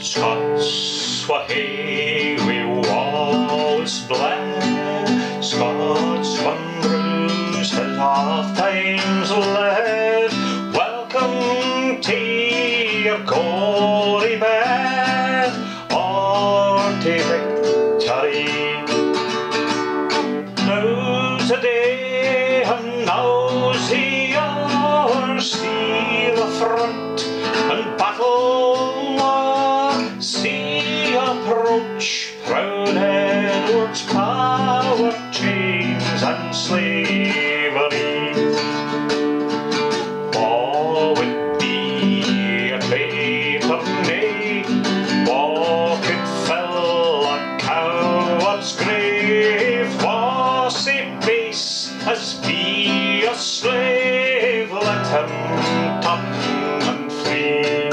Scots wha hae wi walls bled, Scots whan Bruce has oft times led. Welcome to your gory bed, or to victory. Now's the day and now's the hour, see the front and battle see approach proud Edward's power, chains and slavery. What would be a paper nay, what could fill a coward's grave? Was he base as be a slave? Let him turn and flee.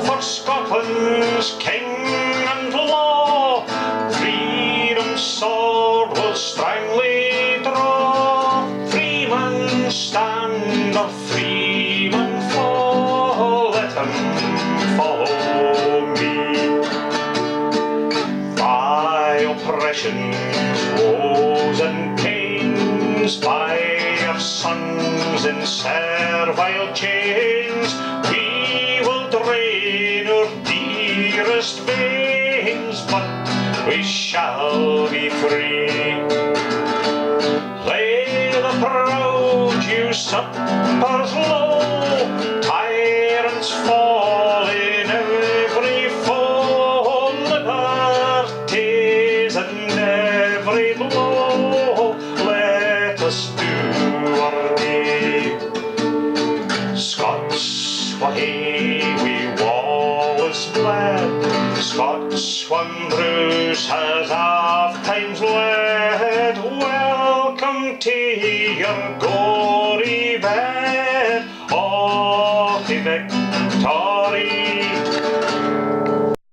For Scotland's king and law, freedom's sword will strongly draw. Freeman stand or freeman fall, let him follow me. By oppression's woes and pains, by our sons in servile chains, we will drain our dearest veins, but we shall be free. Lay the proud usurpers low, tyrants fall in every foe, liberties and every blow, let us do our day. Scots wha hae wi walls bled, Scots whan Bruce has oft times led. Welcome to your gory bed, of the victory.